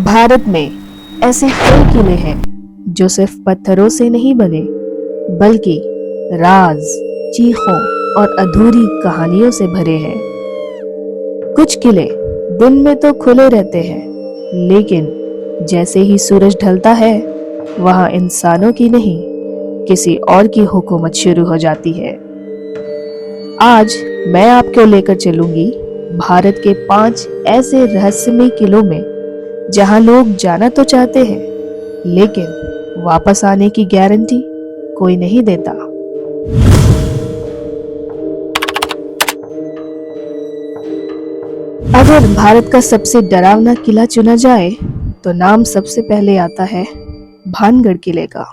भारत में ऐसे कई किले हैं जो सिर्फ पत्थरों से नहीं बने, बल्कि राज, चीखों और अधूरी कहानियों से भरे हैं। कुछ किले दिन में तो खुले रहते हैं, लेकिन जैसे ही सूरज ढलता है, वहां इंसानों की नहीं, किसी और की हुकूमत शुरू हो जाती है। आज मैं आपको लेकर चलूंगी भारत के 5 ऐसे रहस्यमय किलों में जहां लोग जाना तो चाहते हैं, लेकिन वापस आने की गारंटी कोई नहीं देता। अगर भारत का सबसे डरावना किला चुना जाए तो नाम सबसे पहले आता है भानगढ़ किले का।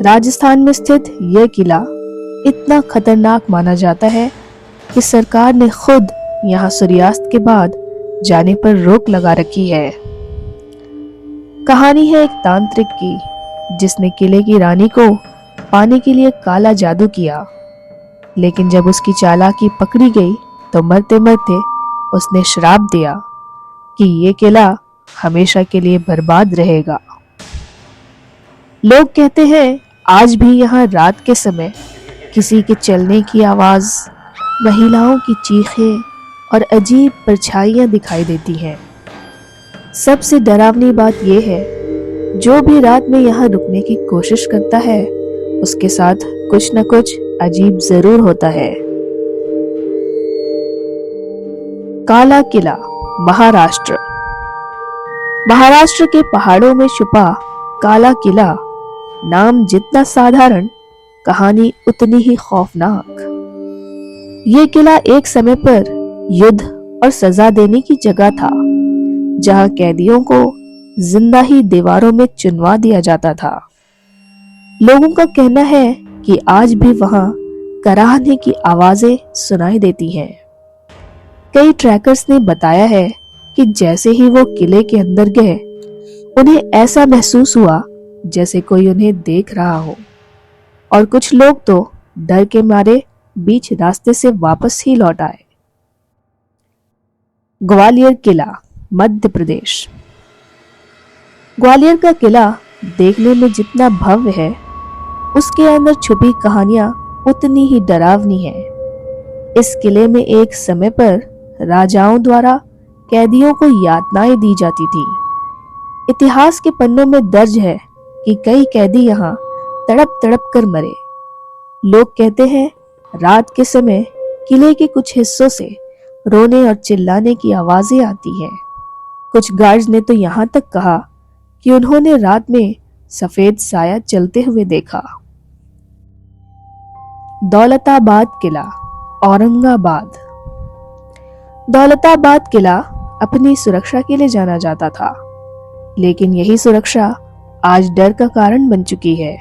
राजस्थान में स्थित यह किला इतना खतरनाक माना जाता है कि सरकार ने खुद यहां सूर्यास्त के बाद जाने पर रोक लगा रखी है। कहानी है एक तांत्रिक की, जिसने किले की रानी को पाने के लिए काला जादू किया, लेकिन जब उसकी चालाकी पकड़ी गई तो मरते मरते उसने श्राप दिया कि ये किला हमेशा के लिए बर्बाद रहेगा। लोग कहते हैं आज भी यहाँ रात के समय किसी के चलने की आवाज, महिलाओं की चीखें और अजीब परछाइयां दिखाई देती हैं। सबसे डरावनी बात यह है, जो भी रात में यहाँ रुकने की कोशिश करता है, उसके साथ कुछ न कुछ अजीब जरूर होता है। काला किला, महाराष्ट्र। महाराष्ट्र के पहाड़ों में छुपा काला किला, नाम जितना साधारण, कहानी उतनी ही खौफनाक। ये किला एक समय पर युद्ध और सजा देने की जगह था, जहां कैदियों को जिंदा ही दीवारों में चुनवा दिया जाता था। लोगों का कहना है कि आज भी वहां कराहने की आवाजें सुनाई देती हैं। कई ट्रैकर्स ने बताया है कि जैसे ही वो किले के अंदर गए, उन्हें ऐसा महसूस हुआ जैसे कोई उन्हें देख रहा हो, और कुछ लोग तो डर के मारे बीच रास्ते से वापस ही लौट आए। ग्वालियर किला, मध्य प्रदेश। ग्वालियर का किला देखने में जितना भव्य है, उसके अंदर छुपी कहानियां उतनी ही डरावनी है। इस किले में एक समय पर राजाओं द्वारा कैदियों को यातनाएं दी जाती थी। इतिहास के पन्नों में दर्ज है कि कई कैदी यहाँ तड़प तड़प कर मरे। लोग कहते हैं रात के समय किले के कुछ हिस्सों से रोने और चिल्लाने की आवाजें आती हैं। कुछ गार्ड्स ने तो यहाँ तक कहा कि उन्होंने रात में सफेद साया चलते हुए देखा। दौलताबाद किला, औरंगाबाद। दौलताबाद किला अपनी सुरक्षा के लिए जाना जाता था, लेकिन यही सुरक्षा आज डर का कारण बन चुकी है।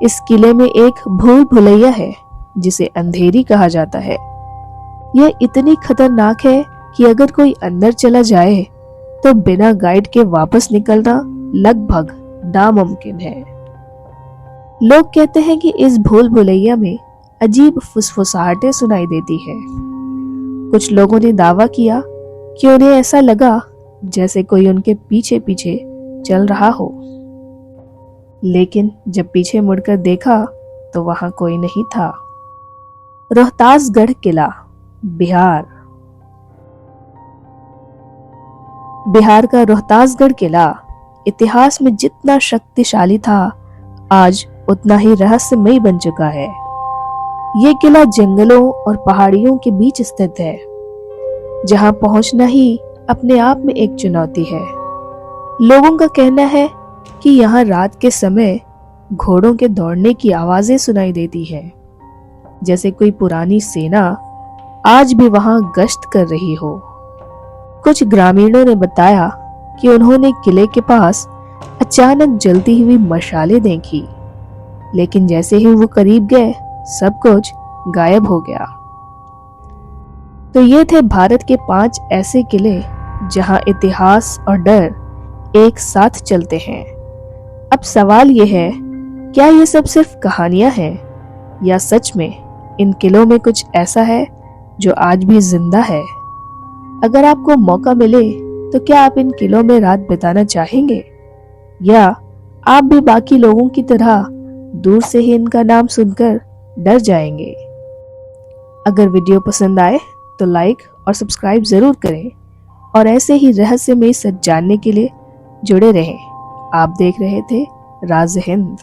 इस किले में एक भूल भुलैया है जिसे अंधेरी कहा जाता है। यह इतनी खतरनाक है कि अगर कोई अंदर चला जाए तो बिना गाइड के वापस निकलना लगभग नामुमकिन है। लोग कहते हैं कि इस भूल भुलैया में अजीब फुसफुसाहटें सुनाई देती है। कुछ लोगों ने दावा किया कि उन्हें ऐसा लगा जैसे कोई उनके पीछे पीछे चल रहा हो, लेकिन जब पीछे मुड़कर देखा तो वहां कोई नहीं था। रोहतासगढ़ किला, बिहार। बिहार का रोहतासगढ़ किला इतिहास में जितना शक्तिशाली था, आज उतना ही रहस्यमय बन चुका है। यह किला जंगलों और पहाड़ियों के बीच स्थित है, जहां पहुंचना ही अपने आप में एक चुनौती है। लोगों का कहना है कि यहाँ रात के समय घोड़ों के दौड़ने की आवाजें सुनाई देती हैं, जैसे कोई पुरानी सेना आज भी वहां गश्त कर रही हो। कुछ ग्रामीणों ने बताया कि उन्होंने किले के पास अचानक जलती हुई मशालें देखी, लेकिन जैसे ही वो करीब गए, सब कुछ गायब हो गया। तो ये थे भारत के 5 ऐसे किले जहां इतिहास और डर एक साथ चलते हैं। अब सवाल यह है, क्या ये सब सिर्फ कहानियां हैं, या सच में इन किलों में कुछ ऐसा है जो आज भी जिंदा है? अगर आपको मौका मिले तो क्या आप इन किलों में रात बिताना चाहेंगे, या आप भी बाकी लोगों की तरह दूर से ही इनका नाम सुनकर डर जाएंगे? अगर वीडियो पसंद आए तो लाइक और सब्सक्राइब जरूर करें और ऐसे ही रहस्यमय सच जानने के लिए जुड़े रहें। आप देख रहे थे राज हिंद।